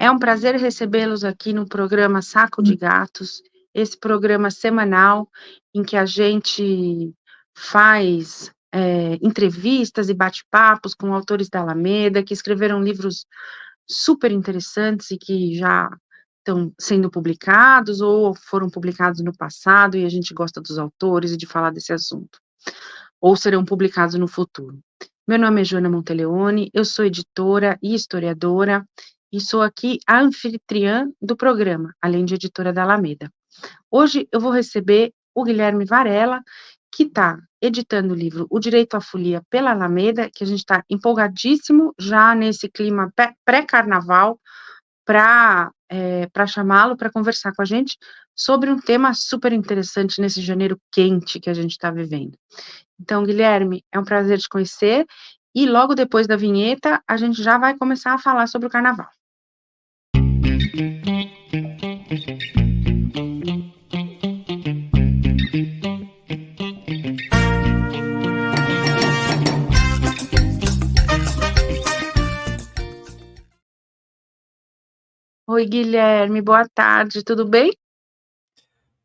É um prazer recebê-los aqui no programa Saco de Gatos, esse programa semanal em que a gente faz entrevistas e bate-papos com autores da Alameda, que escreveram livros super interessantes e que já estão sendo publicados ou foram publicados no passado, e a gente gosta dos autores e de falar desse assunto, ou serão publicados no futuro. Meu nome é Joana Monteleone, eu sou editora e historiadora, e sou aqui a anfitriã do programa, além de editora da Alameda. Hoje eu vou receber o Guilherme Varela, que está editando o livro O Direito à Folia pela Alameda, que a gente está empolgadíssimo já nesse clima pré-carnaval, para chamá-lo para conversar com a gente sobre um tema super interessante nesse janeiro quente que a gente está vivendo. Então, Guilherme, é um prazer te conhecer, e logo depois da vinheta, a gente já vai começar a falar sobre o carnaval. Oi, Guilherme, boa tarde, tudo bem?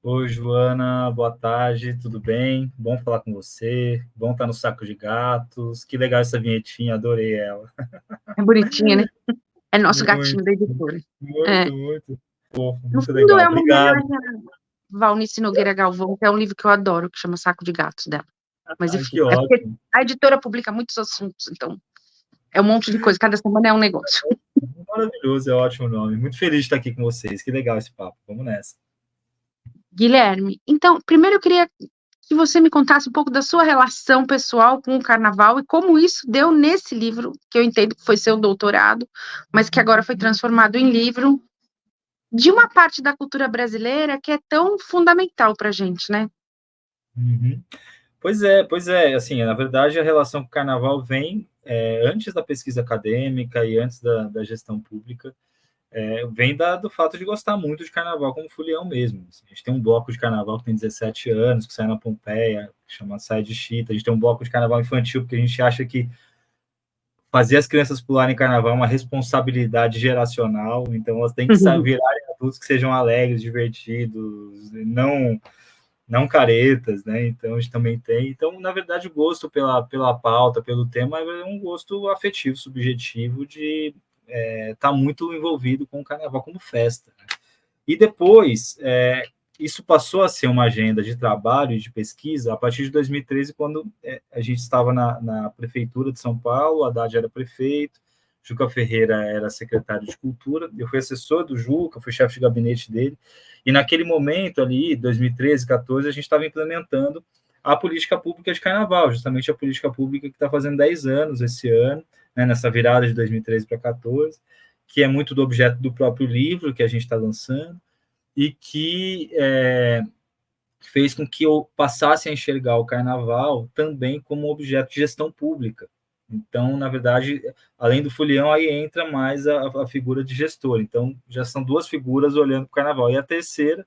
Oi, Joana, boa tarde, tudo bem? Bom falar com você, bom estar no Saco de Gatos, que legal essa vinhetinha, adorei ela. É bonitinha, né? É nosso Muito, gatinho da editora. muito fofo, No muito fundo, legal, é uma obrigado. homenagem a Valnice Nogueira Galvão, que é um livro que eu adoro, que chama Saco de Gatos dela. Mas, enfim, Que é porque ótimo. a editora publica muitos assuntos, então é um monte de coisa, cada semana é um negócio. Maravilhoso, é um ótimo nome, muito feliz de estar aqui com vocês, que legal esse papo, vamos nessa. Guilherme, então, primeiro eu queria que você me contasse um pouco da sua relação pessoal com o carnaval e como isso deu nesse livro, que eu entendo que foi seu doutorado, mas que agora foi transformado em livro, de uma parte da cultura brasileira que é tão fundamental para a gente, né? Uhum. Pois é, assim, na verdade a relação com o carnaval vem antes da pesquisa acadêmica e antes da gestão pública, vem do fato de gostar muito de carnaval como folião mesmo. Assim, a gente tem um bloco de carnaval que tem 17 anos, que sai na Pompeia, que chama Sai de Chita. A gente tem um bloco de carnaval infantil, porque a gente acha que fazer as crianças pularem carnaval é uma responsabilidade geracional, então elas têm que virarem adultos que sejam alegres, divertidos, não caretas, né? Então a gente também tem. Então, na verdade, o gosto pela pauta, pelo tema, é um gosto afetivo, subjetivo de estar muito envolvido com o carnaval como festa. Né? E depois, isso passou a ser uma agenda de trabalho e de pesquisa a partir de 2013, quando a gente estava na prefeitura de São Paulo, a Haddad era prefeito, Juca Ferreira era secretário de Cultura, eu fui assessor do Juca, fui chefe de gabinete dele, e naquele momento ali, 2013, 2014, a gente estava implementando a política pública de carnaval, justamente a política pública que está fazendo 10 anos esse ano, né, nessa virada de 2013 para 2014, que é muito do objeto do próprio livro que a gente está lançando, e que fez com que eu passasse a enxergar o carnaval também como objeto de gestão pública. Então, na verdade, além do folião, aí entra mais a figura de gestor. Então, já são duas figuras olhando para o carnaval. E a terceira,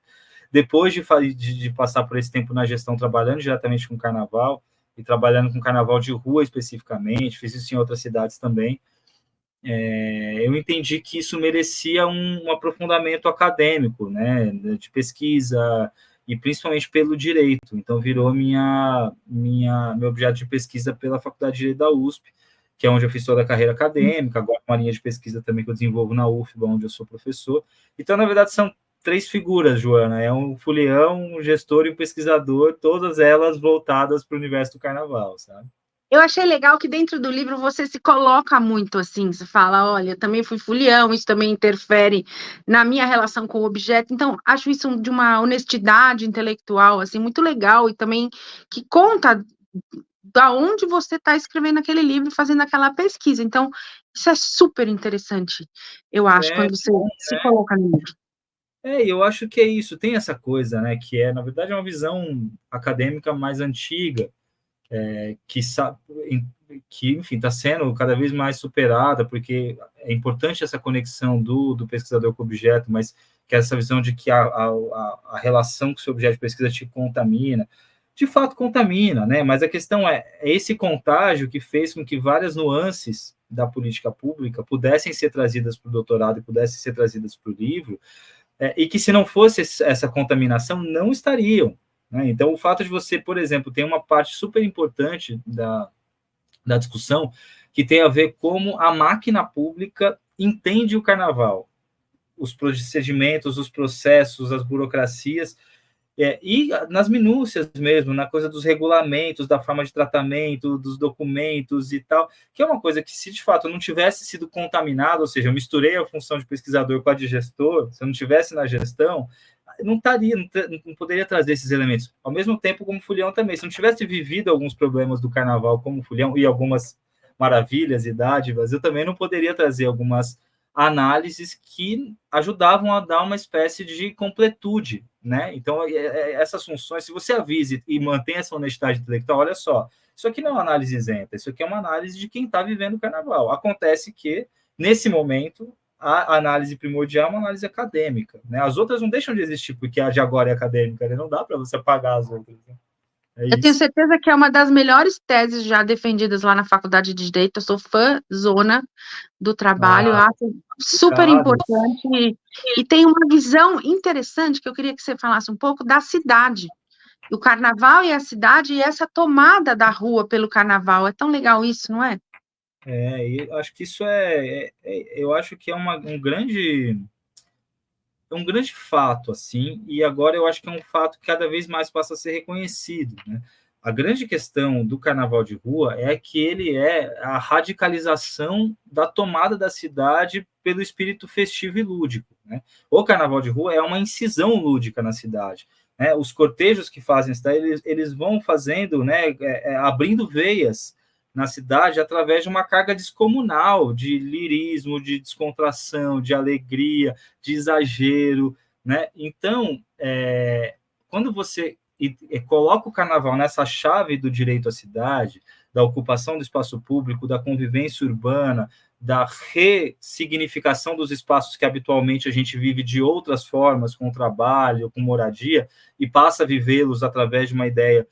depois de passar por esse tempo na gestão, trabalhando diretamente com o carnaval, e trabalhando com carnaval de rua especificamente, fiz isso em outras cidades também, eu entendi que isso merecia um aprofundamento acadêmico, né, de pesquisa, e principalmente pelo direito. Então, virou meu objeto de pesquisa pela Faculdade de Direito da USP, que é onde eu fiz toda a carreira acadêmica, agora uma linha de pesquisa também que eu desenvolvo na UFBA, onde eu sou professor. Então, na verdade, são três figuras, Joana, é um folião, um gestor e um pesquisador, todas elas voltadas para o universo do carnaval, sabe? Eu achei legal que dentro do livro você se coloca muito assim, você fala, olha, eu também fui folião, isso também interfere na minha relação com o objeto, então acho isso de uma honestidade intelectual, assim, muito legal, e também que conta da onde você está escrevendo aquele livro, fazendo aquela pesquisa, então isso é super interessante, eu acho, quando você se coloca no livro. Eu acho que é isso, tem essa coisa, né, que na verdade, uma visão acadêmica mais antiga, que enfim, está sendo cada vez mais superada, porque é importante essa conexão do pesquisador com o objeto, mas que essa visão de que a relação com o seu objeto de pesquisa te contamina, de fato contamina, né? Mas a questão é esse contágio que fez com que várias nuances, da política pública pudessem ser trazidas para o doutorado e pudessem ser trazidas para o livro, e que se não fosse essa contaminação, não estariam. Né? Então, o fato de você, por exemplo, ter uma parte super importante da discussão que tem a ver como a máquina pública entende o carnaval, os procedimentos, os processos, as burocracias, e nas minúcias mesmo, na coisa dos regulamentos, da forma de tratamento, dos documentos e tal, que é uma coisa que, se de fato não tivesse sido contaminado, ou seja, eu misturei a função de pesquisador com a de gestor, se eu não tivesse na gestão, não poderia trazer esses elementos. Ao mesmo tempo, como Fulião também, se não tivesse vivido alguns problemas do carnaval como Fulião e algumas maravilhas e dádivas, eu também não poderia trazer algumas análises que ajudavam a dar uma espécie de completude, né? Então, essas funções, se você avisa e mantém essa honestidade intelectual, olha só, isso aqui não é uma análise isenta, isso aqui é uma análise de quem está vivendo o carnaval. Acontece que, nesse momento, a análise primordial é uma análise acadêmica, né? As outras não deixam de existir porque a de agora é acadêmica, né? Não dá para você apagar as outras. Né? Eu tenho certeza que é uma das melhores teses já defendidas lá na Faculdade de Direito. Eu sou fãzona do trabalho, acho super importante e tem uma visão interessante que eu queria que você falasse um pouco da cidade. O carnaval e a cidade e essa tomada da rua pelo carnaval. É tão legal isso, não é? Eu acho que isso eu acho que é um grande fato, assim, e agora eu acho que é um fato que cada vez mais passa a ser reconhecido, né? A grande questão do carnaval de rua é que ele é a radicalização da tomada da cidade pelo espírito festivo e lúdico, né? O carnaval de rua é uma incisão lúdica na cidade, né? Os cortejos que fazem isso daí, eles vão fazendo, né, abrindo veias na cidade através de uma carga descomunal de lirismo, de descontração, de alegria, de exagero, né? Então, quando você coloca o carnaval nessa chave do direito à cidade, da ocupação do espaço público, da convivência urbana, da ressignificação dos espaços que habitualmente a gente vive de outras formas, com trabalho, com moradia, e passa a vivê-los através de uma ideia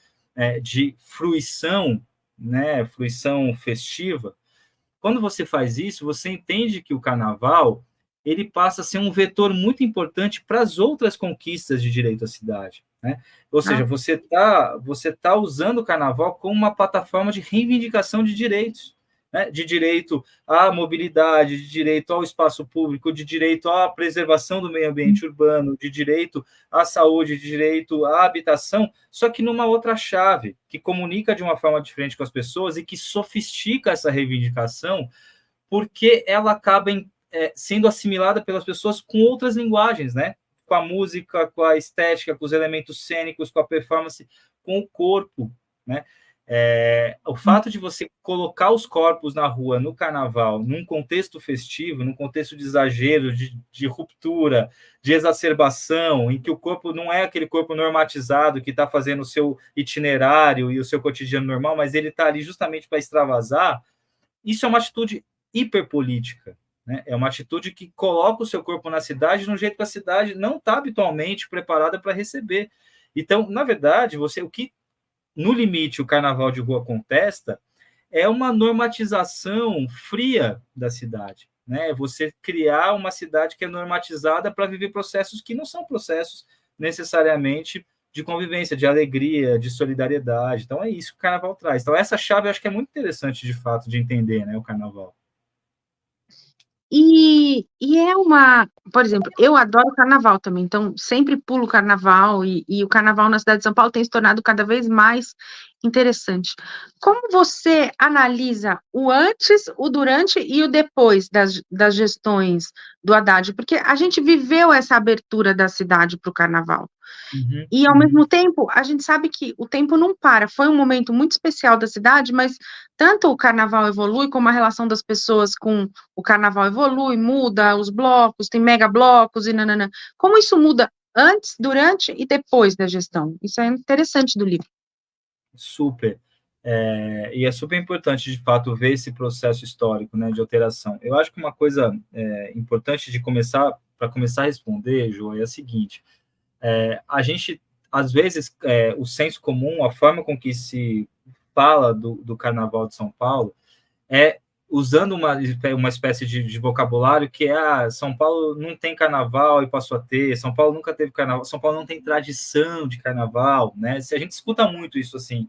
de fruição, né, fruição festiva. Quando você faz isso, você entende que o carnaval ele passa a ser um vetor muito importante para as outras conquistas de direito à cidade, né? Ou seja, você tá usando o carnaval como uma plataforma de reivindicação de direitos, né? De direito à mobilidade, de direito ao espaço público, de direito à preservação do meio ambiente urbano, de direito à saúde, de direito à habitação, só que numa outra chave, que comunica de uma forma diferente com as pessoas e que sofistica essa reivindicação, porque ela acaba sendo assimilada pelas pessoas com outras linguagens, né? Com a música, com a estética, com os elementos cênicos, com a performance, com o corpo, né? O fato de você colocar os corpos na rua, no carnaval, num contexto festivo, num contexto de exagero, de ruptura, de exacerbação, em que o corpo não é aquele corpo normatizado que está fazendo o seu itinerário e o seu cotidiano normal, mas ele está ali justamente para extravasar, isso é uma atitude hiperpolítica, né? É uma atitude que coloca o seu corpo na cidade de um jeito que a cidade não está habitualmente preparada para receber. Então, na verdade, o que no limite o carnaval de rua contesta é uma normatização fria da cidade, né? Você criar uma cidade que é normatizada para viver processos que não são processos necessariamente de convivência, de alegria, de solidariedade. Então, é isso que o carnaval traz. Então, essa chave eu acho que é muito interessante, de fato, de entender, né, o carnaval. E é uma, por exemplo, eu adoro carnaval também, então sempre pulo carnaval e o carnaval na cidade de São Paulo tem se tornado cada vez mais interessante. Como você analisa o antes, o durante e o depois das gestões do Haddad? Porque a gente viveu essa abertura da cidade para o carnaval. E, ao mesmo tempo, a gente sabe que o tempo não para. Foi um momento muito especial da cidade, mas tanto o carnaval evolui, como a relação das pessoas com o carnaval evolui, muda os blocos, tem mega blocos e nananã. Como isso muda antes, durante e depois da gestão? Isso é interessante do livro. Super. E é super importante, de fato, ver esse processo histórico, né, de alteração. Eu acho que uma coisa importante para começar a responder, João, é a seguinte: a gente, às vezes, o senso comum, a forma com que se fala do Carnaval de São Paulo, é usando uma espécie de vocabulário que é São Paulo não tem carnaval e passou a ter, São Paulo nunca teve carnaval, São Paulo não tem tradição de carnaval, né? Se a gente escuta muito isso assim,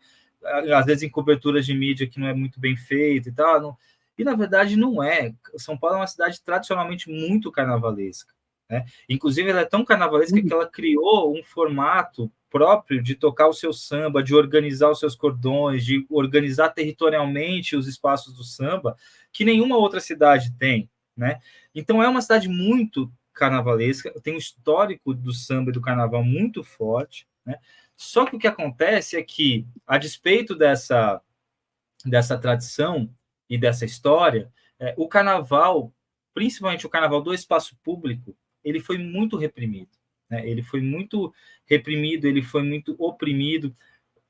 às vezes em coberturas de mídia que não é muito bem feito e tal, e na verdade não é. São Paulo é uma cidade tradicionalmente muito carnavalesca, né? Inclusive ela é tão carnavalesca que ela criou um formato próprio de tocar o seu samba, de organizar os seus cordões, de organizar territorialmente os espaços do samba, que nenhuma outra cidade tem, né? Então é uma cidade muito carnavalesca, tem um histórico do samba e do carnaval muito forte, né? Só que o que acontece é que, a despeito dessa tradição e dessa história, o carnaval, principalmente o carnaval do espaço público, ele foi muito reprimido, né? Ele foi muito reprimido, ele foi muito oprimido.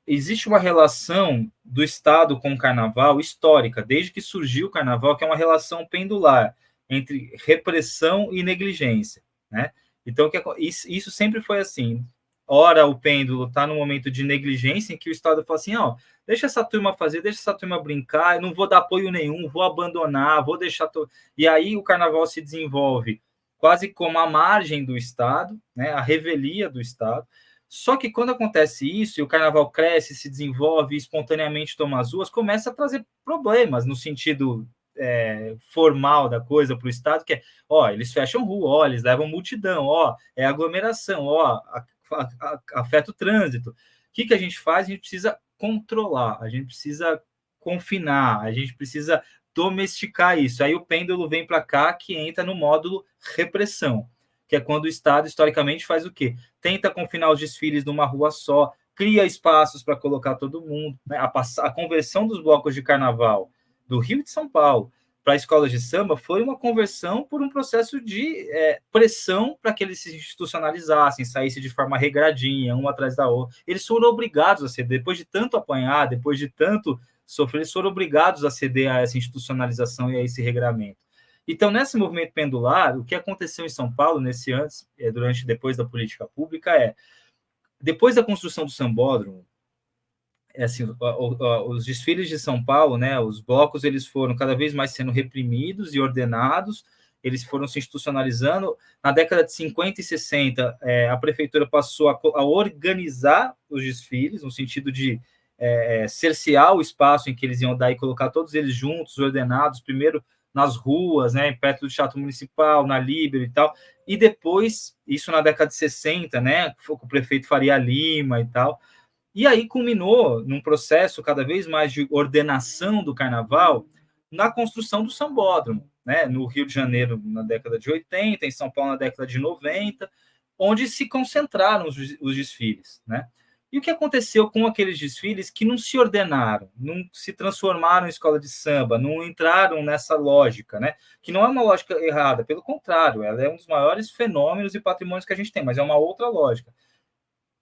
Existe uma relação do Estado com o carnaval histórica, desde que surgiu o carnaval, que é uma relação pendular entre repressão e negligência, né? Então, isso sempre foi assim. Ora, o pêndulo está no momento de negligência, em que o Estado fala assim, ó, deixa essa turma fazer, deixa essa turma brincar, eu não vou dar apoio nenhum, vou abandonar, vou deixar... E aí o carnaval se desenvolve quase como a margem do Estado, né, a revelia do Estado. Só que quando acontece isso, e o carnaval cresce, se desenvolve, espontaneamente toma as ruas, começa a trazer problemas no sentido formal da coisa para o Estado, que é, ó, eles fecham rua, ó, eles levam multidão, ó, é aglomeração, ó, afeta o trânsito. O que a gente faz? A gente precisa controlar, a gente precisa confinar, a gente precisa domesticar isso. Aí o pêndulo vem para cá, que entra no módulo repressão, que é quando o Estado, historicamente, faz o quê? Tenta confinar os desfiles numa rua só, cria espaços para colocar todo mundo, né? A conversão dos blocos de carnaval do Rio e de São Paulo para escolas de samba foi uma conversão por um processo de pressão para que eles se institucionalizassem, saíssem de forma regradinha, um atrás da outra. Eles foram obrigados a ceder, depois de tanto apanhar, depois de tanto sofrer, eles foram obrigados a ceder a essa institucionalização e a esse regramento. Então, nesse movimento pendular, o que aconteceu em São Paulo, depois da política pública, depois da construção do sambódromo, assim, os desfiles de São Paulo, né, os blocos, eles foram cada vez mais sendo reprimidos e ordenados, eles foram se institucionalizando. Na década de 50 e 60, a prefeitura passou a organizar os desfiles, no sentido de cercear o espaço em que eles iam dar e colocar todos eles juntos, ordenados, primeiro nas ruas, né, perto do Teatro Municipal, na Líbero e tal, e depois, isso na década de 60, né, com o prefeito Faria Lima e tal, e aí culminou num processo cada vez mais de ordenação do carnaval na construção do sambódromo, né, no Rio de Janeiro na década de 80, em São Paulo na década de 90, onde se concentraram os desfiles, né? E o que aconteceu com aqueles desfiles que não se ordenaram, não se transformaram em escola de samba, não entraram nessa lógica, né? Que não é uma lógica errada, pelo contrário, ela é um dos maiores fenômenos e patrimônios que a gente tem, mas é uma outra lógica.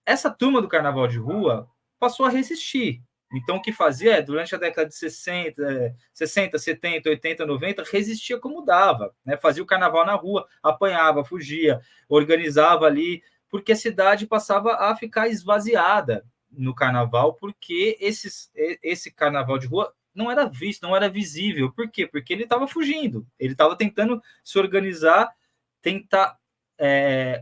Essa turma do carnaval de rua passou a resistir. Então, o que fazia durante a década de 60, 70, 80, 90, resistia como dava, né? Fazia o carnaval na rua, apanhava, fugia, organizava ali, porque a cidade passava a ficar esvaziada no carnaval, porque esse carnaval de rua não era visto, não era visível. Por quê? Porque ele estava fugindo, ele estava tentando se organizar, tentar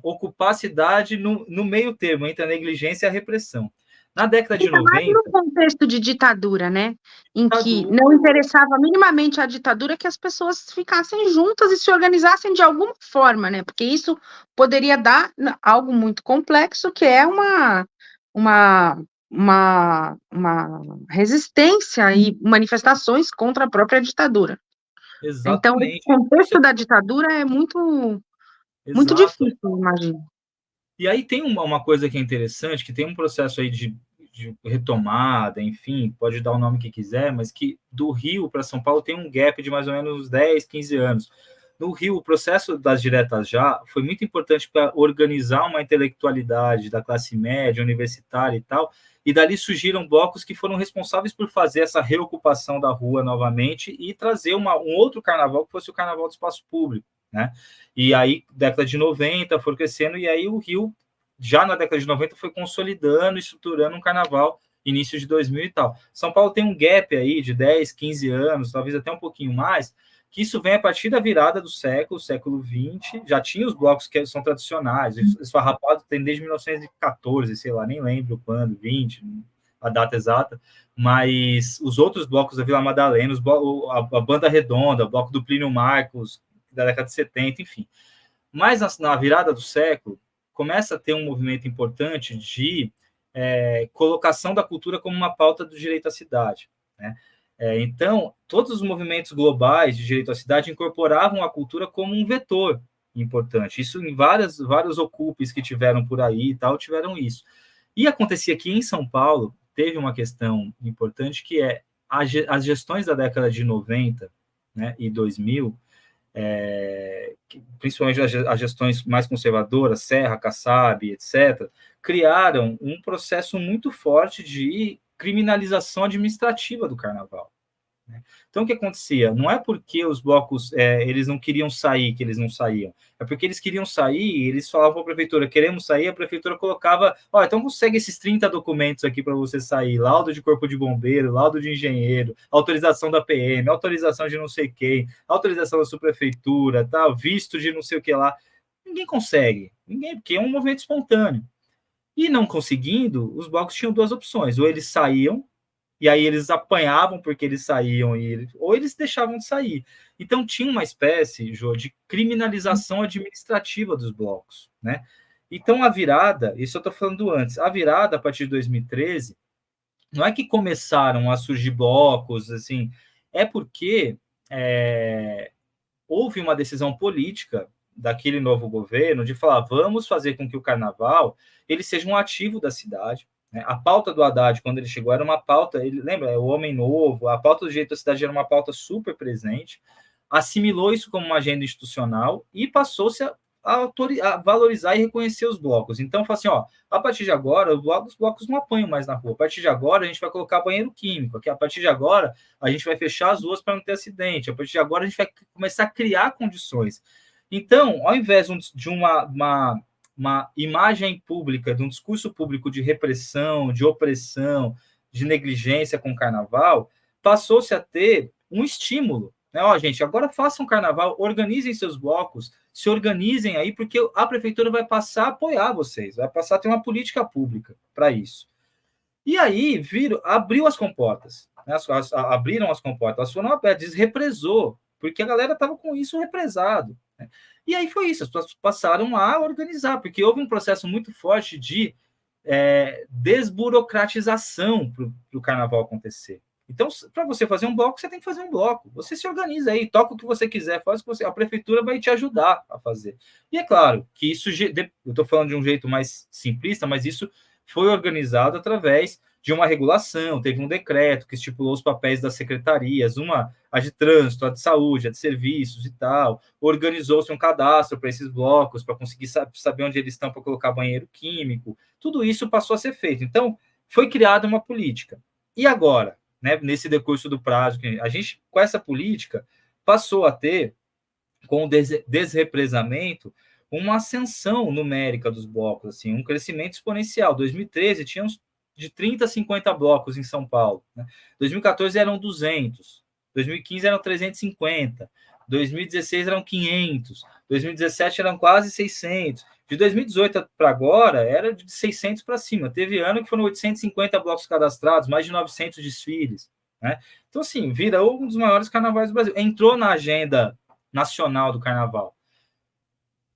ocupar a cidade no meio termo, entre a negligência e a repressão. Na década de 90... Mais no contexto de ditadura, né? Em que não interessava minimamente a ditadura que as pessoas ficassem juntas e se organizassem de alguma forma, né? Porque isso poderia dar algo muito complexo, que é uma resistência e manifestações contra a própria ditadura. Exatamente. Então, o contexto da ditadura é muito difícil, eu imagino. E aí tem uma coisa que é interessante, que tem um processo aí de retomada, enfim, pode dar o nome que quiser, mas que do Rio para São Paulo tem um gap de mais ou menos 10, 15 anos. No Rio, o processo das diretas já foi muito importante para organizar uma intelectualidade da classe média, universitária e tal, e dali surgiram blocos que foram responsáveis por fazer essa reocupação da rua novamente e trazer um outro carnaval que fosse o carnaval do espaço público, né? E aí, década de 90, foi crescendo, e aí o Rio, já na década de 90, foi consolidando, estruturando um carnaval início de 2000 e tal. São Paulo tem um gap aí de 10, 15 anos, talvez até um pouquinho mais, que isso vem a partir da virada do século XX, já tinha os blocos que são tradicionais, esfarrapado tem desde 1914, sei lá, nem lembro quando, 20, a data exata, mas os outros blocos da Vila Madalena, a Banda Redonda, o bloco do Plínio Marcos, da década de 70, enfim. Mas na virada do século, começa a ter um movimento importante de colocação da cultura como uma pauta do direito à cidade, né? Então, todos os movimentos globais de direito à cidade incorporavam a cultura como um vetor importante. Isso em vários ocupes que tiveram por aí e tal, tiveram isso. E acontecia que em São Paulo, teve uma questão importante que é as gestões da década de 90, né, e 2000, principalmente as gestões mais conservadoras, Serra, Kassab, etc., criaram um processo muito forte de criminalização administrativa do carnaval. Então, o que acontecia? Não é porque os blocos eles não queriam sair que eles não saíam, é porque eles queriam sair e eles falavam para a prefeitura, queremos sair, a prefeitura colocava, então consegue esses 30 documentos aqui para você sair, laudo de corpo de bombeiro, laudo de engenheiro, autorização da PM, autorização de não sei quem, autorização da subprefeitura, tá, visto de não sei o que lá. Ninguém consegue, porque é um movimento espontâneo. E não conseguindo, os blocos tinham duas opções, ou eles saíam, e aí eles apanhavam porque eles saíam, ou eles deixavam de sair. Então tinha uma espécie, Jô, de criminalização administrativa dos blocos, né? Então a virada, isso eu estou falando antes, a virada a partir de 2013, não é que começaram a surgir blocos, assim, é porque houve uma decisão política daquele novo governo de falar, vamos fazer com que o carnaval ele seja um ativo da cidade. A pauta do Haddad, quando ele chegou, era uma pauta, ele lembra, o Homem Novo, a pauta do direito da cidade era uma pauta super presente, assimilou isso como uma agenda institucional e passou-se a valorizar e reconhecer os blocos. Então, fala assim, a partir de agora, os blocos não apanham mais na rua. A partir de agora, a gente vai colocar banheiro químico. A partir de agora, a gente vai fechar as ruas para não ter acidente. A partir de agora, a gente vai começar a criar condições. Então, ao invés de uma imagem pública, de um discurso público de repressão, de opressão, de negligência com o carnaval, passou-se a ter um estímulo. Né? Gente, agora façam carnaval, organizem seus blocos, se organizem aí, porque a prefeitura vai passar a apoiar vocês, vai passar a ter uma política pública para isso. E aí, abriu as comportas, né? Abriram as comportas, elas foram abertas, desrepresou, porque a galera estava com isso represado. Né? E aí foi isso, as pessoas passaram a organizar, porque houve um processo muito forte de desburocratização para o carnaval acontecer. Então, para você fazer um bloco, você tem que fazer um bloco. Você se organiza aí, toca o que você quiser, faz o que você... A prefeitura vai te ajudar a fazer. E é claro que isso... Eu estou falando de um jeito mais simplista, mas isso foi organizado através de uma regulação, teve um decreto que estipulou os papéis das secretarias, a de trânsito, a de saúde, a de serviços e tal, organizou-se um cadastro para esses blocos, para conseguir saber onde eles estão para colocar banheiro químico, tudo isso passou a ser feito. Então, foi criada uma política. E agora, né, nesse decurso do prazo, a gente, com essa política, passou a ter, com o desrepresamento, uma ascensão numérica dos blocos, assim, um crescimento exponencial. 2013 tinha de 30 a 50 blocos em São Paulo. Né? 2014 eram 200, 2015 eram 350, 2016 eram 500, 2017 eram quase 600. De 2018 para agora, era de 600 para cima. Teve ano que foram 850 blocos cadastrados, mais de 900 desfiles. Né? Então, assim, vira um dos maiores carnavais do Brasil. Entrou na agenda nacional do carnaval.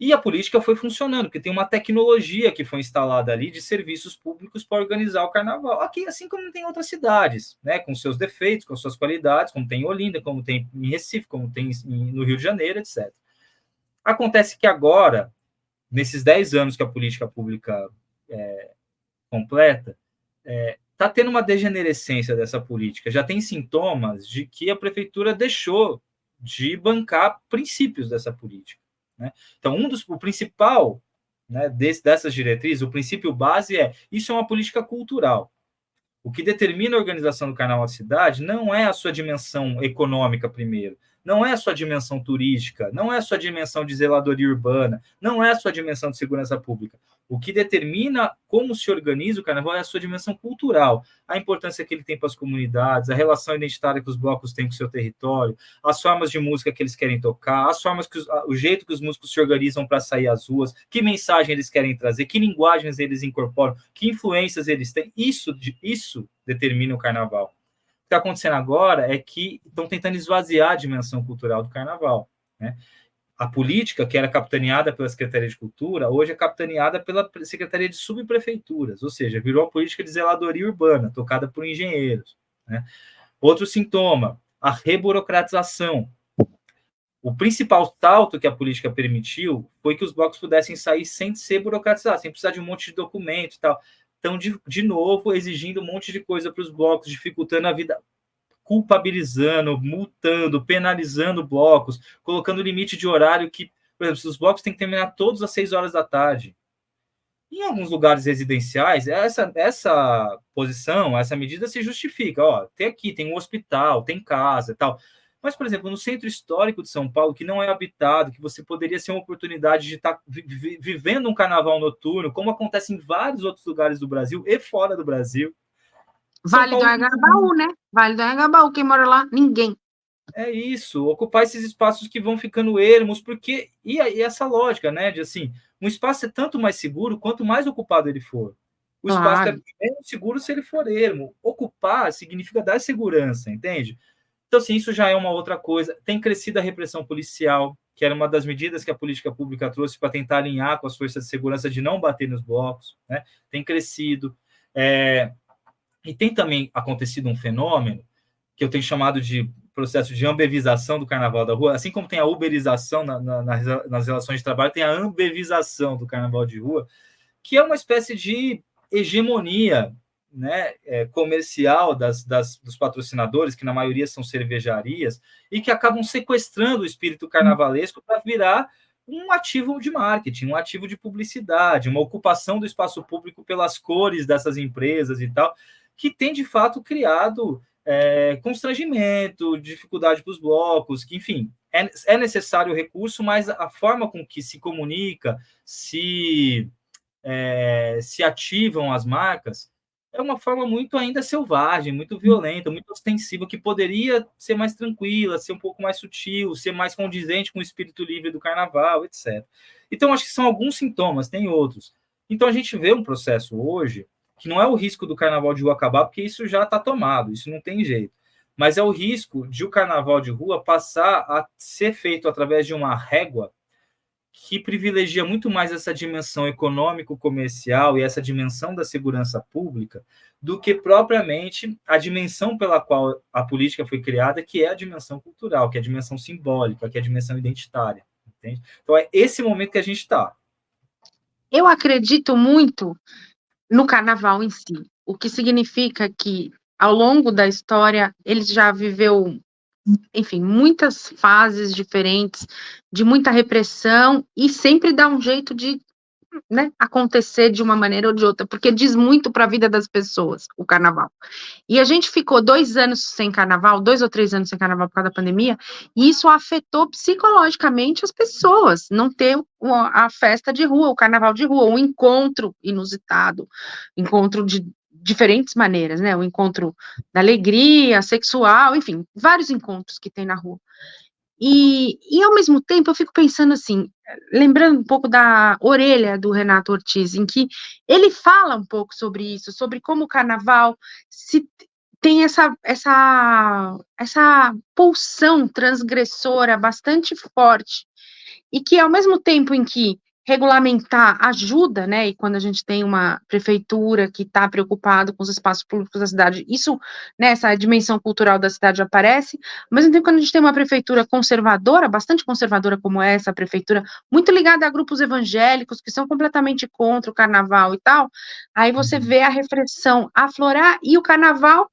E a política foi funcionando, porque tem uma tecnologia que foi instalada ali de serviços públicos para organizar o carnaval. Aqui, assim como tem em outras cidades, né, com seus defeitos, com suas qualidades, como tem em Olinda, como tem em Recife, como tem no Rio de Janeiro, etc. Acontece que agora, nesses 10 anos que a política pública completa, está tendo uma degenerescência dessa política. Já tem sintomas de que a prefeitura deixou de bancar princípios dessa política. Né? Então, o principal, né, dessas diretrizes, o princípio base isso é uma política cultural. O que determina a organização do carnaval da cidade não é a sua dimensão econômica primeiro, não é a sua dimensão turística, não é a sua dimensão de zeladoria urbana, não é a sua dimensão de segurança pública. O que determina como se organiza o carnaval é a sua dimensão cultural, a importância que ele tem para as comunidades, a relação identitária que os blocos têm com o seu território, as formas de música que eles querem tocar, as formas que o jeito que os músicos se organizam para sair às ruas, que mensagem eles querem trazer, que linguagens eles incorporam, que influências eles têm. Isso determina o carnaval. O que está acontecendo agora é que estão tentando esvaziar a dimensão cultural do carnaval, né? A política, que era capitaneada pela Secretaria de Cultura, hoje é capitaneada pela Secretaria de Subprefeituras, ou seja, virou uma política de zeladoria urbana, tocada por engenheiros, né? Outro sintoma, a reburocratização. O principal salto que a política permitiu foi que os blocos pudessem sair sem ser burocratizados, sem precisar de um monte de documento e tal. Então, de novo, exigindo um monte de coisa para os blocos, dificultando a vida, culpabilizando, multando, penalizando blocos, colocando limite de horário que, por exemplo, os blocos têm que terminar todos às 6 horas da tarde. Em alguns lugares residenciais, essa posição, essa medida se justifica. Ó, tem um hospital, tem casa e tal. Mas, por exemplo, no centro histórico de São Paulo, que não é habitado, que você poderia ser uma oportunidade de estar vivendo um carnaval noturno, como acontece em vários outros lugares do Brasil e fora do Brasil. Vale do Anhangabaú, né? Vale do Anhangabaú, quem mora lá? Ninguém. É isso, ocupar esses espaços que vão ficando ermos, porque e essa lógica, né, de assim, um espaço é tanto mais seguro quanto mais ocupado ele for. O espaço é menos seguro se ele for ermo. Ocupar significa dar segurança, entende? Então, assim, isso já é uma outra coisa. Tem crescido a repressão policial, que era uma das medidas que a política pública trouxe para tentar alinhar com as forças de segurança de não bater nos blocos, né? Tem crescido. E tem também acontecido um fenômeno que eu tenho chamado de processo de ambevização do carnaval da rua, assim como tem a uberização nas relações de trabalho, tem a ambevização do carnaval de rua, que é uma espécie de hegemonia, né, comercial dos patrocinadores, que na maioria são cervejarias, e que acabam sequestrando o espírito carnavalesco para virar um ativo de marketing, um ativo de publicidade, uma ocupação do espaço público pelas cores dessas empresas e tal, que tem, de fato, criado constrangimento, dificuldade para os blocos, que, enfim, é necessário o recurso, mas a forma com que se comunica, se ativam as marcas, é uma forma muito ainda selvagem, muito violenta, muito ostensiva, que poderia ser mais tranquila, ser um pouco mais sutil, ser mais condizente com o espírito livre do carnaval, etc. Então, acho que são alguns sintomas, tem outros. Então, a gente vê um processo hoje que não é o risco do carnaval de rua acabar, porque isso já está tomado, isso não tem jeito. Mas é o risco de o carnaval de rua passar a ser feito através de uma régua que privilegia muito mais essa dimensão econômico-comercial e essa dimensão da segurança pública do que propriamente a dimensão pela qual a política foi criada, que é a dimensão cultural, que é a dimensão simbólica, que é a dimensão identitária. Entende? Então, é esse momento que a gente está. Eu acredito muito no carnaval em si, o que significa que, ao longo da história, ele já viveu, enfim, muitas fases diferentes, de muita repressão, e sempre dá um jeito de, né, acontecer de uma maneira ou de outra, porque diz muito para a vida das pessoas, o carnaval. E a gente ficou 2 anos sem carnaval, 2 ou 3 anos sem carnaval por causa da pandemia, e isso afetou psicologicamente as pessoas, não ter a festa de rua, o carnaval de rua, o encontro inusitado, encontro de diferentes maneiras, né? O encontro da alegria, sexual, enfim, vários encontros que tem na rua. E ao mesmo tempo eu fico pensando assim, lembrando um pouco da Orelha do Renato Ortiz, em que ele fala um pouco sobre isso, sobre como o carnaval se tem essa pulsão transgressora bastante forte, e que ao mesmo tempo em que regulamentar ajuda, né, e quando a gente tem uma prefeitura que está preocupada com os espaços públicos da cidade, isso, né, essa dimensão cultural da cidade aparece, ao mesmo tempo quando a gente tem uma prefeitura conservadora, bastante conservadora como essa prefeitura, muito ligada a grupos evangélicos que são completamente contra o carnaval e tal, aí você vê a repressão aflorar e o carnaval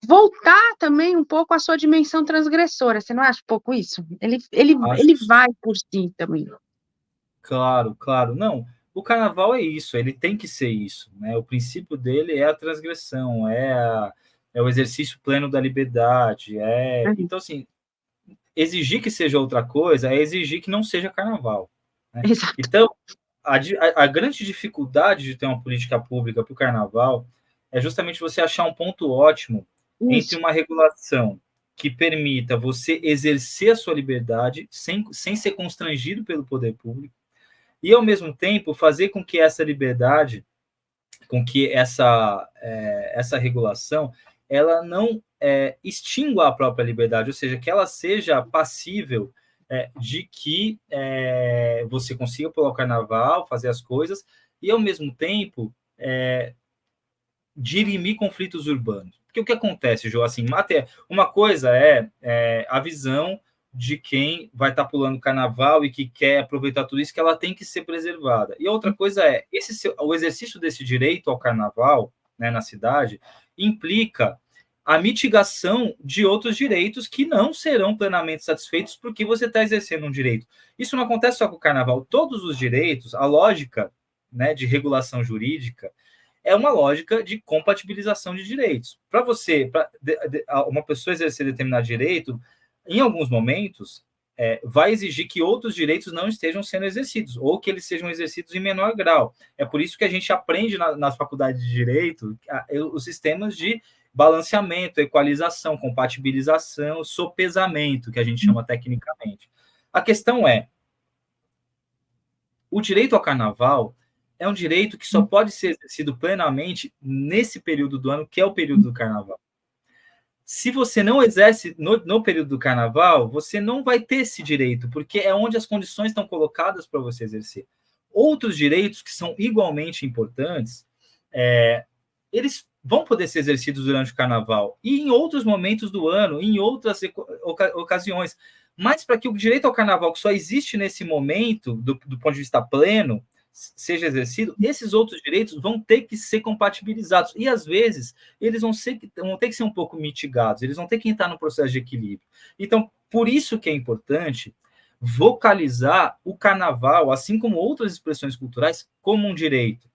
voltar também um pouco à sua dimensão transgressora, você não acha um pouco isso? Ele vai por si também. Claro, claro. Não, o carnaval é isso, ele tem que ser isso, né? O princípio dele é a transgressão, é o exercício pleno da liberdade, então, assim, exigir que seja outra coisa é exigir que não seja carnaval, né? Exato. Então, a grande dificuldade de ter uma política pública para o carnaval é justamente você achar um ponto ótimo entre uma regulação que permita você exercer a sua liberdade sem ser constrangido pelo poder público e, ao mesmo tempo, fazer com que essa liberdade, com que essa regulação, ela não extingua a própria liberdade, ou seja, que ela seja passível de que você consiga pular o carnaval, fazer as coisas, e, ao mesmo tempo, dirimir conflitos urbanos. Porque o que acontece, Jô, assim, uma coisa é a visão de quem vai estar pulando carnaval e que quer aproveitar tudo isso, que ela tem que ser preservada. E outra coisa o exercício desse direito ao carnaval, né, na cidade implica a mitigação de outros direitos que não serão plenamente satisfeitos porque você está exercendo um direito. Isso não acontece só com o carnaval. Todos os direitos, a lógica, né, de regulação jurídica é uma lógica de compatibilização de direitos. Para uma pessoa exercer determinado direito, em alguns momentos, vai exigir que outros direitos não estejam sendo exercidos, ou que eles sejam exercidos em menor grau. É por isso que a gente aprende nas faculdades de direito os sistemas de balanceamento, equalização, compatibilização, sopesamento, que a gente chama tecnicamente. A questão o direito ao carnaval é um direito que só pode ser exercido plenamente nesse período do ano, que é o período do carnaval. Se você não exerce no período do carnaval, você não vai ter esse direito, porque é onde as condições estão colocadas para você exercer. Outros direitos que são igualmente importantes, eles vão poder ser exercidos durante o carnaval e em outros momentos do ano, em outras ocasiões. Mas para que o direito ao carnaval, que só existe nesse momento, do ponto de vista pleno, seja exercido, esses outros direitos vão ter que ser compatibilizados. E, às vezes, eles vão ter que ser um pouco mitigados, eles vão ter que entrar no processo de equilíbrio. Então, por isso que é importante vocalizar o carnaval, assim como outras expressões culturais, como um direito.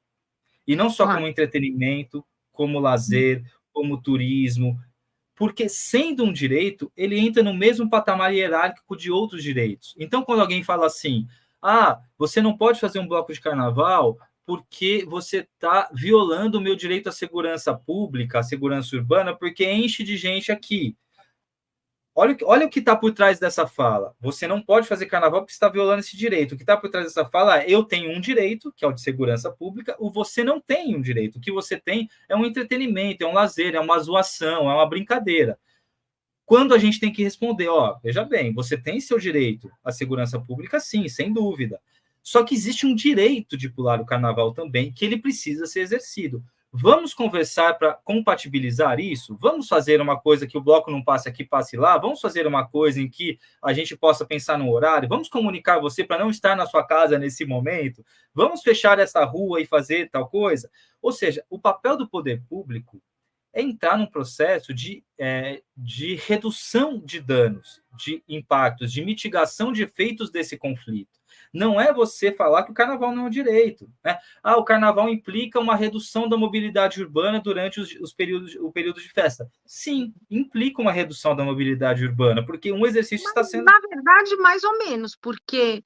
E não só como entretenimento, como lazer, como turismo, porque, sendo um direito, ele entra no mesmo patamar hierárquico de outros direitos. Então, quando alguém fala assim, você não pode fazer um bloco de carnaval porque você está violando o meu direito à segurança pública, à segurança urbana, porque enche de gente aqui. Olha o que está por trás dessa fala. Você não pode fazer carnaval porque está violando esse direito. O que está por trás dessa fala eu tenho um direito, que é o de segurança pública, ou você não tem um direito. O que você tem é um entretenimento, é um lazer, é uma zoação, é uma brincadeira. Quando a gente tem que responder, veja bem, você tem seu direito à segurança pública, sim, sem dúvida. Só que existe um direito de pular o carnaval também, que ele precisa ser exercido. Vamos conversar para compatibilizar isso? Vamos fazer uma coisa que o bloco não passe aqui, passe lá? Vamos fazer uma coisa em que a gente possa pensar no horário? Vamos comunicar você para não estar na sua casa nesse momento? Vamos fechar essa rua e fazer tal coisa? Ou seja, o papel do poder público é entrar num processo de redução de danos, de impactos, de mitigação de efeitos desse conflito. Não é você falar que o carnaval não é um direito, né? O carnaval implica uma redução da mobilidade urbana durante o período de festa. Sim, implica uma redução da mobilidade urbana, porque um exercício está sendo... Na verdade, mais ou menos, porque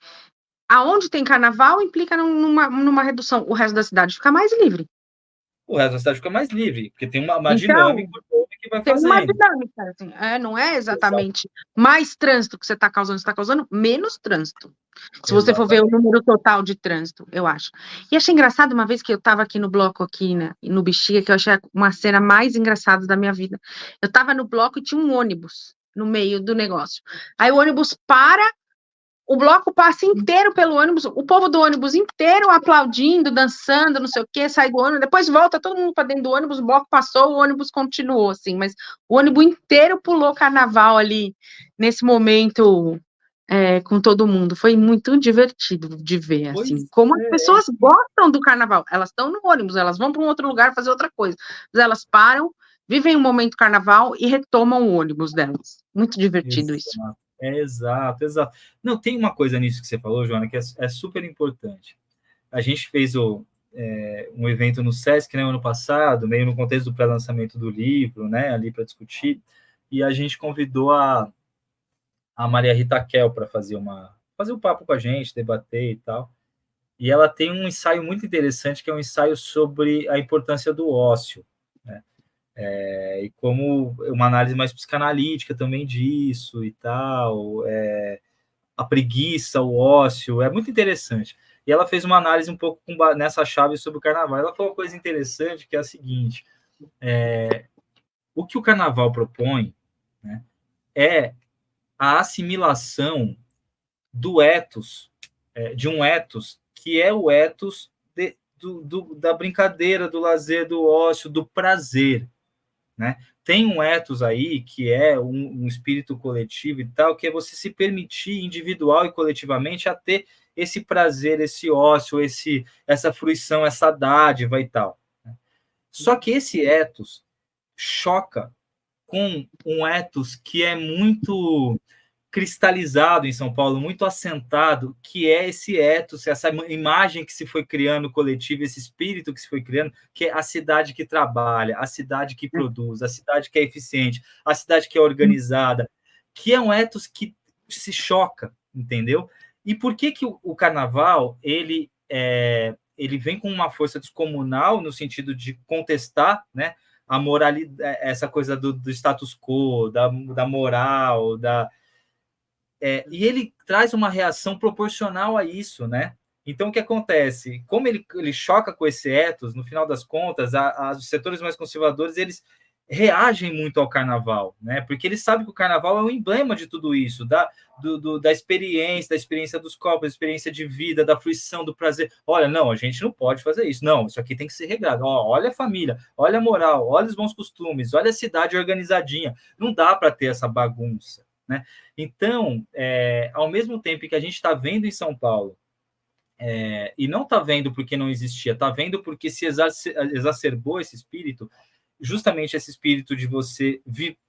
aonde tem carnaval implica numa redução. O resto da cidade fica mais livre. O resto da cidade fica mais livre, porque tem uma dinâmica que vai fazendo. Tem uma dinâmica, assim, não é exatamente mais trânsito que você está causando menos trânsito. Se você for ver o número total de trânsito, eu acho. E achei engraçado uma vez que eu estava aqui no bloco, aqui no Bexiga, que eu achei uma cena mais engraçada da minha vida. Eu estava no bloco e tinha um ônibus no meio do negócio. Aí o ônibus para, o bloco passa inteiro pelo ônibus, o povo do ônibus inteiro aplaudindo, dançando, não sei o quê, sai do ônibus, depois volta todo mundo para dentro do ônibus, o bloco passou, o ônibus continuou, assim, mas o ônibus inteiro pulou carnaval ali, nesse momento, com todo mundo. Foi muito divertido de ver, assim, como as pessoas gostam do carnaval. Elas estão no ônibus, elas vão para um outro lugar fazer outra coisa, mas elas param, vivem um momento carnaval e retomam o ônibus delas. Muito divertido isso. Exato. Não, tem uma coisa nisso que você falou, Joana, que é super importante. A gente fez um evento no Sesc, né, ano passado, meio no contexto do pré-lançamento do livro, né, ali para discutir, e a gente convidou a a Maria Rita Kel para fazer um papo com a gente, debater e tal. E ela tem um ensaio muito interessante, que é um ensaio sobre a importância do ócio, né? E como uma análise mais psicanalítica também disso e tal, a preguiça, o ócio, é muito interessante. E ela fez uma análise um pouco nessa chave sobre o carnaval. Ela falou uma coisa interessante, que é a seguinte: o que o carnaval propõe, né, é a assimilação do ethos, de um ethos que é o ethos da brincadeira, do lazer, do ócio, do prazer, né? Tem um ethos aí que é um espírito coletivo e tal, que é você se permitir individual e coletivamente a ter esse prazer, esse ócio, essa fruição, essa dádiva e tal. Só que esse ethos choca com um ethos que é muito cristalizado em São Paulo, muito assentado, que é esse ethos, essa imagem que se foi criando coletiva, esse espírito que se foi criando, que é a cidade que trabalha, a cidade que produz, a cidade que é eficiente, a cidade que é organizada, que é um ethos que se choca, entendeu? E por que o carnaval, ele vem com uma força descomunal no sentido de contestar, né, a moralidade, essa coisa do status quo, da moral, e ele traz uma reação proporcional a isso, né? Então, o que acontece? Como ele choca com esse ethos, no final das contas, os setores mais conservadores, eles reagem muito ao carnaval, né? Porque eles sabem que o carnaval é um emblema de tudo isso, da experiência dos corpos, da experiência de vida, da fruição, do prazer. Olha, não, a gente não pode fazer isso. Não, isso aqui tem que ser regrado. Olha a família, olha a moral, olha os bons costumes, olha a cidade organizadinha. Não dá para ter essa bagunça, né? Então, ao mesmo tempo que a gente está vendo em São Paulo, e não está vendo porque não existia, está vendo porque se exacerbou esse espírito, justamente esse espírito de você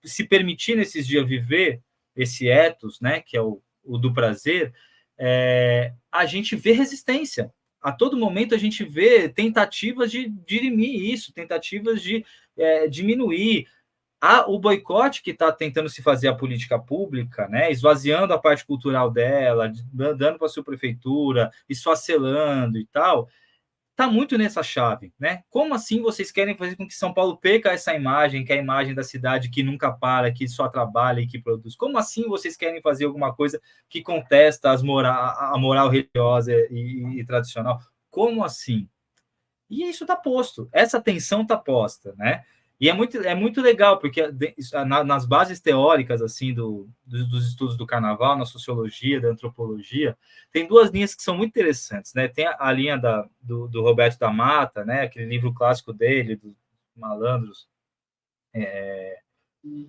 se permitir nesses dias viver esse ethos, né, que é o do prazer, a gente vê resistência. A todo momento a gente vê tentativas de dirimir isso, tentativas de diminuir. O boicote que está tentando se fazer a política pública, né, esvaziando a parte cultural dela, dando para a sua prefeitura, esfacelando e tal, está muito nessa chave, né? Como assim vocês querem fazer com que São Paulo perca essa imagem, que é a imagem da cidade que nunca para, que só trabalha e que produz? Como assim vocês querem fazer alguma coisa que contesta a moral religiosa e tradicional? Como assim? E isso está posto, essa tensão está posta, né? E é muito legal, porque nas bases teóricas assim dos estudos do carnaval, na sociologia, da antropologia, tem duas linhas que são muito interessantes, né? Tem a linha do Roberto da Mata, né? Aquele livro clássico dele, dos malandros,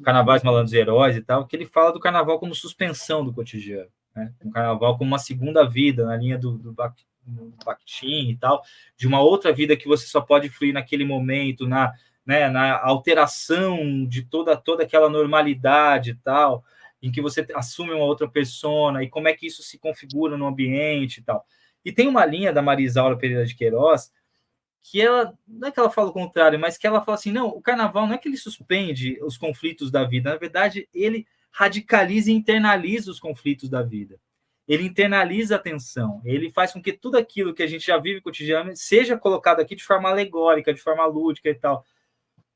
Carnavais, Malandros e Heróis e tal, que ele fala do carnaval como suspensão do cotidiano, né? Um carnaval como uma segunda vida, na linha do Bakhtin e tal, de uma outra vida que você só pode fluir naquele momento, na alteração de toda aquela normalidade e tal, em que você assume uma outra persona, e como é que isso se configura no ambiente e tal. E tem uma linha da Marisaura Pereira de Queiroz, que ela, não é que ela fala o contrário, mas que ela fala assim, não, o carnaval não é que ele suspende os conflitos da vida, na verdade, ele radicaliza e internaliza os conflitos da vida. Ele internaliza a tensão, ele faz com que tudo aquilo que a gente já vive cotidianamente seja colocado aqui de forma alegórica, de forma lúdica e tal.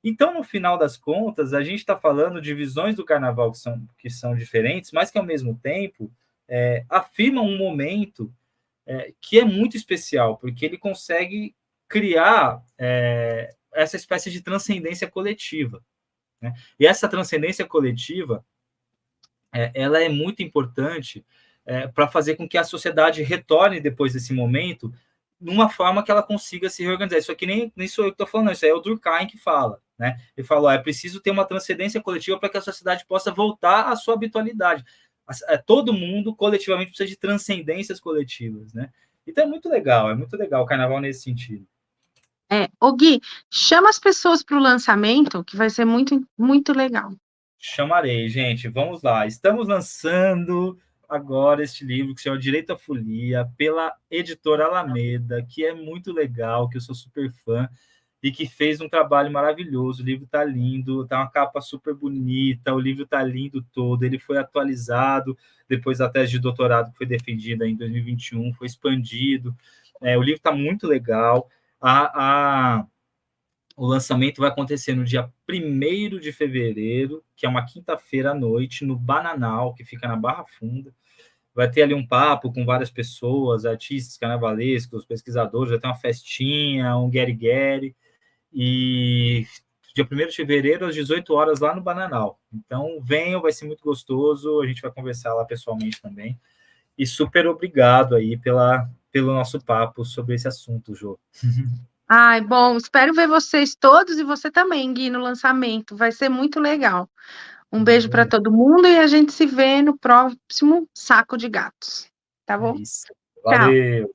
Então, no final das contas, a gente está falando de visões do carnaval que são diferentes, mas que, ao mesmo tempo, afirmam um momento que é muito especial, porque ele consegue criar essa espécie de transcendência coletiva, né? E essa transcendência coletiva, ela é muito importante para fazer com que a sociedade retorne depois desse momento numa forma que ela consiga se reorganizar. Isso aqui nem sou eu que estou falando, isso aí é o Durkheim que fala, né? Ele falou, é preciso ter uma transcendência coletiva para que a sociedade possa voltar à sua habitualidade. Todo mundo coletivamente precisa de transcendências coletivas, né? Então é muito legal o carnaval nesse sentido. Ô Gui, chama as pessoas para o lançamento, que vai ser muito, muito legal. Chamarei, gente, vamos lá. Estamos lançando agora este livro que se chama Direito à Folia, pela editora Alameda, que é muito legal, que eu sou super fã, e que fez um trabalho maravilhoso. O livro está lindo, está uma capa super bonita, o livro está lindo todo, ele foi atualizado depois da tese de doutorado que foi defendida em 2021, foi expandido. O livro está muito legal. O lançamento vai acontecer no dia 1º de fevereiro, que é uma quinta-feira à noite, no Bananal, que fica na Barra Funda. Vai ter ali um papo com várias pessoas, artistas carnavalescos, pesquisadores, vai ter uma festinha, um guerre-guerre, e dia 1º de fevereiro, às 18 horas, lá no Bananal. Então, venham, vai ser muito gostoso, a gente vai conversar lá pessoalmente também. E super obrigado aí pelo nosso papo sobre esse assunto, Jô. Ai, bom, espero ver vocês todos e você também, Gui, no lançamento. Vai ser muito legal. Um beijo para todo mundo e a gente se vê no próximo Saco de Gatos. Tá É bom? isso. Tchau. Valeu.